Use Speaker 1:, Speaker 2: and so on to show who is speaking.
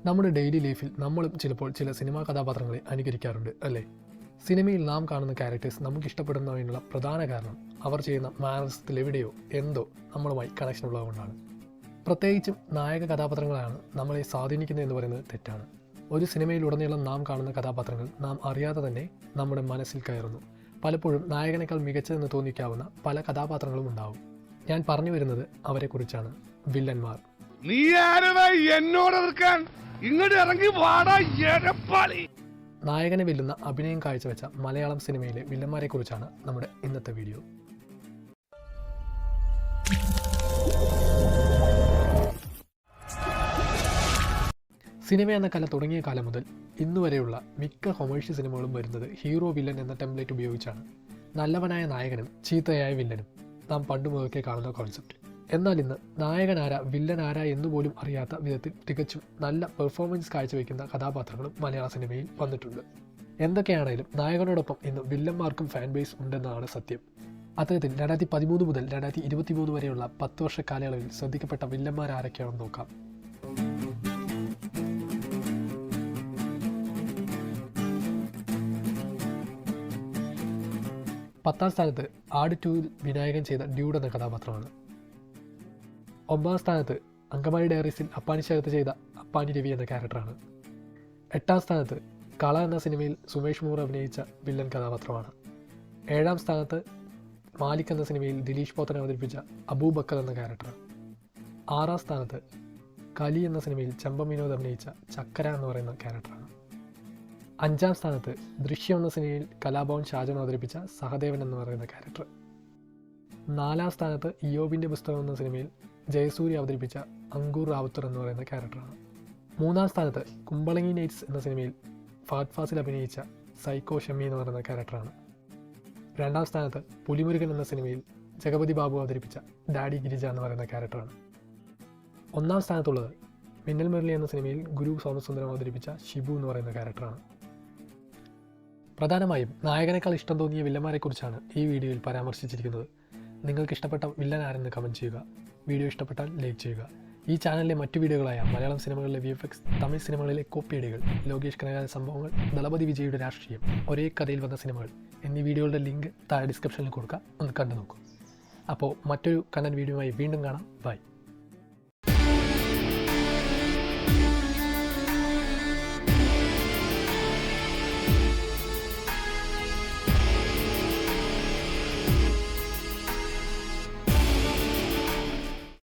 Speaker 1: നമ്മുടെ ഡെയിലി ലൈഫിൽ നമ്മളും ചിലപ്പോൾ ചില സിനിമാ കഥാപാത്രങ്ങളെ അനുകരിക്കാറുണ്ട് അല്ലേ? സിനിമയിൽ നാം കാണുന്ന ക്യാരക്ടേഴ്സ് നമുക്ക് ഇഷ്ടപ്പെടുന്നതിനുള്ള പ്രധാന കാരണം അവർ ചെയ്യുന്ന മാനറിസത്തിൽ എവിടെയോ എന്തോ നമ്മളുമായി കണക്ഷൻ ഉള്ളതുകൊണ്ടാണ്. പ്രത്യേകിച്ചും നായക കഥാപാത്രങ്ങളാണ് നമ്മളെ സ്വാധീനിക്കുന്നത് പറയുന്നത് തെറ്റാണ്. ഒരു സിനിമയിലുടനീളം നാം കാണുന്ന കഥാപാത്രങ്ങൾ നാം അറിയാതെ തന്നെ നമ്മുടെ മനസ്സിൽ കയറുന്നു. പലപ്പോഴും നായകനേക്കാൾ മികച്ചതെന്ന് തോന്നിക്കാവുന്ന പല കഥാപാത്രങ്ങളും ഉണ്ടാവും. ഞാൻ പറഞ്ഞു വരുന്നത് അവരെക്കുറിച്ചാണ്, വില്ലന്മാർ.
Speaker 2: നീ എന്നോട് ഇങ്ങോട്ട് ഇറങ്ങി വാടാ എരപ്പാളി.
Speaker 1: നായകനെ വെല്ലുന്ന അഭിനയം കാഴ്ചവെച്ച മലയാളം സിനിമയിലെ വില്ലന്മാരെ കുറിച്ചാണ് നമ്മുടെ ഇന്നത്തെ വീഡിയോ. സിനിമ എന്ന കല തുടങ്ങിയ കാലം മുതൽ ഇന്നുവരെയുള്ള മിക്ക കൊമേഴ്ഷ്യൽ സിനിമകളും വരുന്നത് ഹീറോ വില്ലൻ എന്ന ടെംപ്ലേറ്റ് ഉപയോഗിച്ചാണ്. നല്ലവനായ നായകനും ചീത്തയായ വില്ലനും നാം പണ്ട് മുതൽക്കേ കാണുന്ന കോൺസെപ്റ്റ്. എന്നാൽ ഇന്ന് നായകൻ ആരാ വില്ലൻ ആരാ എന്നുപോലും അറിയാത്ത വിധത്തിൽ തികച്ചും നല്ല പെർഫോമൻസ് കാഴ്ചവെക്കുന്ന കഥാപാത്രങ്ങളും മലയാള സിനിമയിൽ വന്നിട്ടുണ്ട്. എന്തൊക്കെയാണെങ്കിലും നായകനോടൊപ്പം ഇന്ന് വില്ലന്മാർക്കും ഫാൻ ബേസ് ഉണ്ടെന്നാണ് സത്യം. അത്തരത്തിൽ 2013 മുതൽ 2023 വരെയുള്ള 10 വർഷ കാലയളവിൽ ശ്രദ്ധിക്കപ്പെട്ട വില്ലന്മാർ ആരൊക്കെയാണെന്ന് നോക്കാം. പത്താം സ്ഥാനത്ത് ആട് 2 വിനായകൻ ചെയ്ത ഡ്യൂഡ് എന്ന കഥാപാത്രമാണ്. 9ാം സ്ഥാനത്ത് അങ്കമാലി ഡയറീസിൽ അപ്പാനി ശരത്ത് ചെയ്ത അപ്പാനി രവി എന്ന ക്യാരക്ടറാണ്. 8ാം സ്ഥാനത്ത് കള എന്ന സിനിമയിൽ സുമേഷ് മൂർ അഭിനയിച്ച വില്ലൻ കഥാപാത്രമാണ്. 7ാം സ്ഥാനത്ത് മാലിക് എന്ന സിനിമയിൽ ദിലീഷ് പോത്തൻ അവതരിപ്പിച്ച അബൂബക്കർ എന്ന ക്യാരക്ടർ. 6ാം സ്ഥാനത്ത് കലി എന്ന സിനിമയിൽ ചെമ്പം വിനോദ് അഭിനയിച്ച ചക്കര എന്ന് പറയുന്ന ക്യാരക്ടറാണ്. 5ാം സ്ഥാനത്ത് ദൃശ്യം എന്ന സിനിമയിൽ കലാഭവൻ ഷാജൻ അവതരിപ്പിച്ച സഹദേവൻ എന്ന് പറയുന്ന ക്യാരക്ടർ. 4ാം സ്ഥാനത്ത് ഇയോബിൻ്റെ പുസ്തകം എന്ന സിനിമയിൽ ജയസൂര്യ അവതരിപ്പിച്ച അങ്കൂർ റാവുത്തർ എന്ന് പറയുന്ന ക്യാരക്ടറാണ്. 3ാം സ്ഥാനത്ത് കുമ്പളങ്ങി നൈറ്റ്സ് എന്ന സിനിമയിൽ ഫഹദ് ഫാസിൽ അഭിനയിച്ച സൈക്കോ ഷമ്മി എന്ന് പറയുന്ന ക്യാരക്ടറാണ്. 2ാം സ്ഥാനത്ത് പുലിമുരുകൻ എന്ന സിനിമയിൽ ജഗപതി ബാബു അവതരിപ്പിച്ച ഡാഡി ഗിരിജ എന്ന് പറയുന്ന ക്യാരക്ടറാണ്. 1ാം സ്ഥാനത്തുള്ളത് മിന്നൽ മുരളി എന്ന സിനിമയിൽ ഗുരു സോമസുന്ദരം അവതരിപ്പിച്ച ഷിബു എന്ന് പറയുന്ന ക്യാരക്ടറാണ്. പ്രധാനമായും നായകനേക്കാൾ ഇഷ്ടം തോന്നിയ വില്ലന്മാരെക്കുറിച്ചാണ് ഈ വീഡിയോയിൽ പരാമർശിച്ചിരിക്കുന്നത്. നിങ്ങൾക്ക് ഇഷ്ടപ്പെട്ട വില്ലൻ ആരെന്ന് കമൻറ്റ് ചെയ്യുക. വീഡിയോ ഇഷ്ടപ്പെട്ടാൽ ലൈക്ക് ചെയ്യുക. ഈ ചാനലിലെ മറ്റു വീഡിയോകളായ മലയാളം സിനിമകളിലെ VFX, തമിഴ് സിനിമകളിലെ കോപ്പിയടികൾ, ലോകേഷ് കനകാല സംഭവങ്ങൾ, ദളപതി വിജയുടെ രാഷ്ട്രീയം, ഒരേ കഥയിൽ വന്ന സിനിമകൾ എന്നീ വീഡിയോകളുടെ ലിങ്ക് താഴെ ഡിസ്ക്രിപ്ഷനിൽ കൊടുക്കുക. ഒന്ന് കണ്ടു നോക്കൂ. അപ്പോൾ മറ്റൊരു കണ്ടന്റ് വീഡിയോയുമായി വീണ്ടും കാണാം. ബൈ.